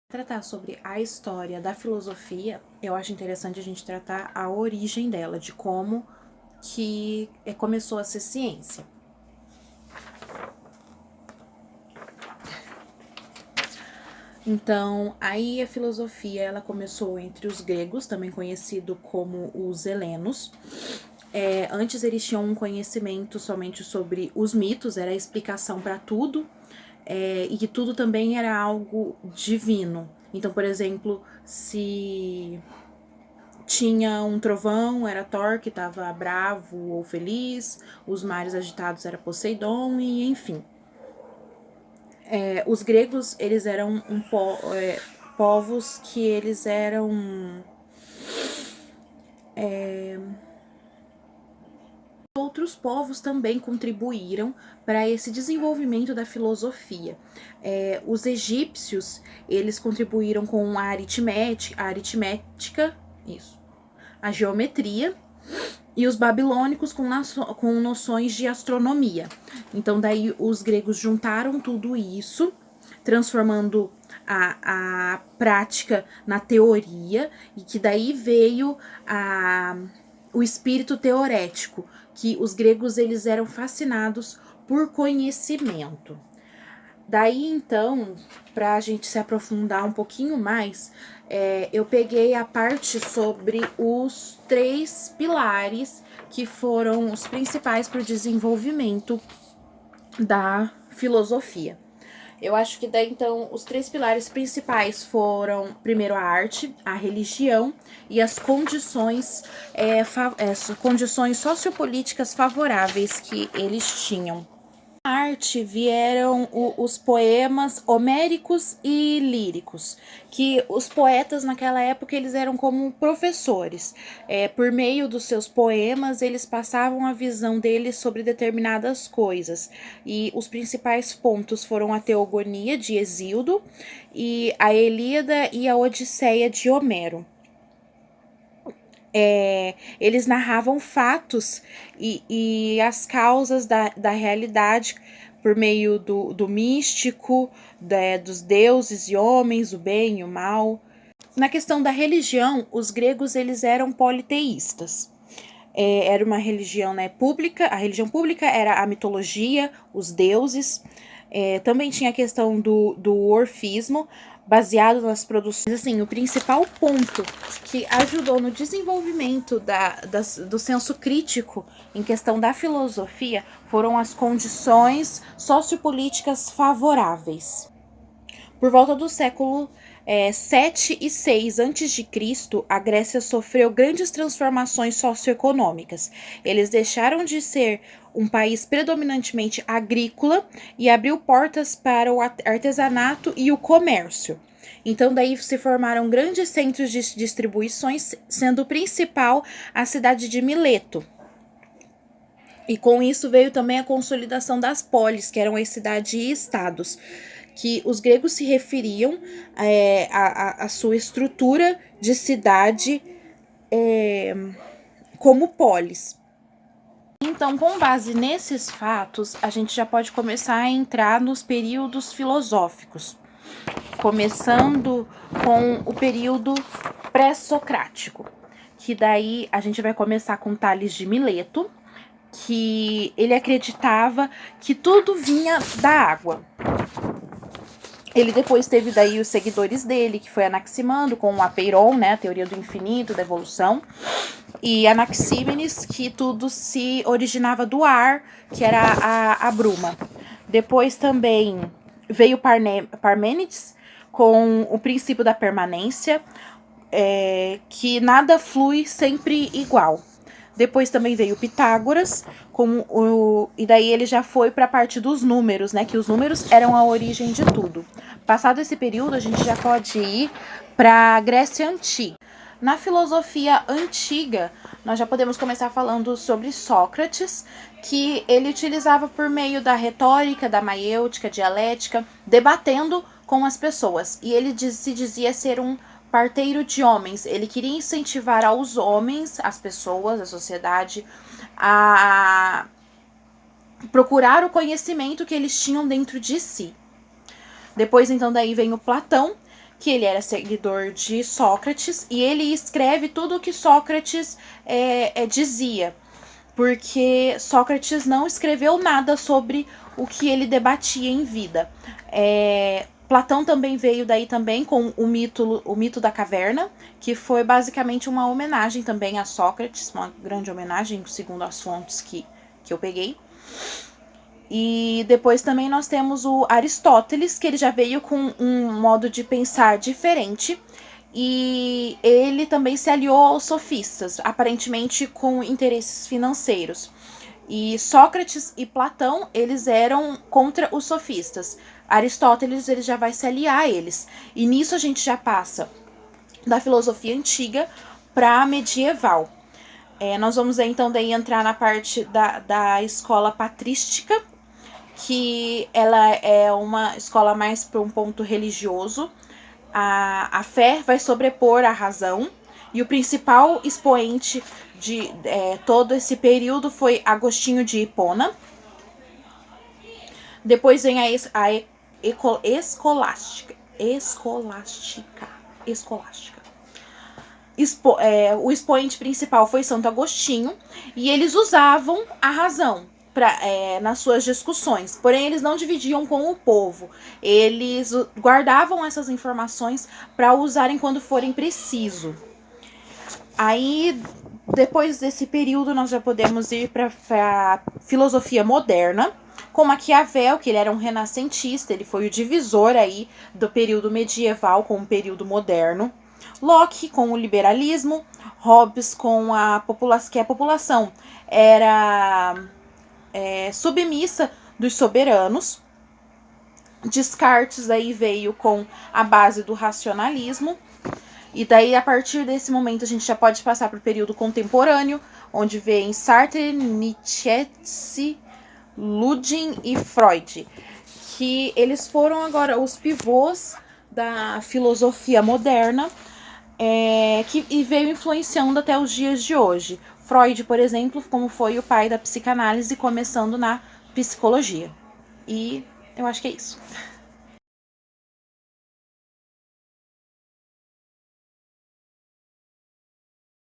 Tratar sobre a história da filosofia, eu acho interessante a gente tratar a origem dela, de como que começou a ser ciência. Então, aí a filosofia ela começou entre os gregos, também conhecido como os helenos. Antes eles tinham um conhecimento somente sobre os mitos, era a explicação para tudo, e que tudo também era algo divino. Então, por exemplo, se tinha um trovão, era Thor que estava bravo ou feliz, os mares agitados era Poseidon, e enfim. Os gregos, eles eram povos que eles eram... Outros povos também contribuíram para esse desenvolvimento da filosofia. Os egípcios, eles contribuíram com a aritmética, isso, a geometria, e os babilônicos com noções de astronomia. Então, daí os gregos juntaram tudo isso, transformando a prática na teoria, e que daí veio o espírito teorético, que os gregos eles eram fascinados por conhecimento. Daí, então, para a gente se aprofundar um pouquinho mais, eu peguei a parte sobre os 3 pilares que foram os principais para o desenvolvimento da filosofia. Eu acho que daí, então, os 3 pilares principais foram, primeiro, a arte, a religião e as condições sociopolíticas favoráveis que eles tinham. Na arte vieram os poemas homéricos e líricos, que os poetas naquela época eles eram como professores. Por meio dos seus poemas eles passavam a visão deles sobre determinadas coisas, e os principais pontos foram a Teogonia de Hesíodo e a Ilíada e a Odisseia de Homero. Eles narravam fatos e as causas da realidade por meio do místico, dos deuses e homens, o bem e o mal. Na questão da religião, os gregos eles eram politeístas. Era uma religião pública, a religião pública era a mitologia, os deuses. Também tinha a questão do orfismo, baseado nas produções. Assim, o principal ponto que ajudou no desenvolvimento do senso crítico em questão da filosofia foram as condições sociopolíticas favoráveis. Por volta do século 7 e 6 a.C., a Grécia sofreu grandes transformações socioeconômicas. Eles deixaram de ser um país predominantemente agrícola e abriu portas para o artesanato e o comércio. Então, daí se formaram grandes centros de distribuições, sendo o principal a cidade de Mileto. E com isso veio também a consolidação das polis, que eram as cidades e estados, que os gregos se referiam à sua estrutura de cidade como polis. Então, com base nesses fatos, a gente já pode começar a entrar nos períodos filosóficos, começando com o período pré-socrático, que daí a gente vai começar com Tales de Mileto, que ele acreditava que tudo vinha da água. Ele depois teve daí os seguidores dele, que foi Anaximandro com o Apeiron, a teoria do infinito, da evolução, e Anaxímenes, que tudo se originava do ar, que era a bruma. Depois também veio Parmênides com o princípio da permanência, que nada flui sempre igual. Depois também veio Pitágoras, e daí ele já foi para a parte dos números, que os números eram a origem de tudo. Passado esse período, a gente já pode ir para a Grécia Antiga. Na filosofia antiga, nós já podemos começar falando sobre Sócrates, que ele utilizava por meio da retórica, da maiêutica, dialética, debatendo com as pessoas. E ele se dizia ser um parteiro de homens. Ele queria incentivar aos homens, as pessoas, a sociedade, a procurar o conhecimento que eles tinham dentro de si. Depois, então, daí vem o Platão, que ele era seguidor de Sócrates, e ele escreve tudo o que Sócrates dizia, porque Sócrates não escreveu nada sobre o que ele debatia em vida. Platão também veio daí também com o mito da caverna, que foi basicamente uma homenagem também a Sócrates, uma grande homenagem, segundo as fontes que eu peguei. E depois também nós temos o Aristóteles, que ele já veio com um modo de pensar diferente, e ele também se aliou aos sofistas, aparentemente com interesses financeiros. E Sócrates e Platão, eles eram contra os sofistas. Aristóteles, ele já vai se aliar a eles. E nisso a gente já passa da filosofia antiga para a medieval. Nós vamos então daí entrar na parte da escola patrística, que ela é uma escola mais para um ponto religioso. A fé vai sobrepor a razão, e o principal expoente de todo esse período foi Agostinho de Hipona. Depois vem a escolástica. O expoente principal foi Santo Agostinho, e eles usavam a razão nas suas discussões, porém eles não dividiam com o povo, eles guardavam essas informações para usarem quando forem preciso. Aí, depois desse período, nós já podemos ir para a filosofia moderna, com Maquiavel, que ele era um renascentista, ele foi o divisor aí do período medieval com o período moderno. Locke com o liberalismo, Hobbes com que a população era submissa dos soberanos. Descartes aí veio com a base do racionalismo. E daí, a partir desse momento, a gente já pode passar para o período contemporâneo, onde vem Sartre, Nietzsche, Ludwig e Freud, que eles foram agora os pivôs da filosofia moderna, que veio influenciando até os dias de hoje. Freud, por exemplo, como foi o pai da psicanálise, começando na psicologia. E eu acho que é isso.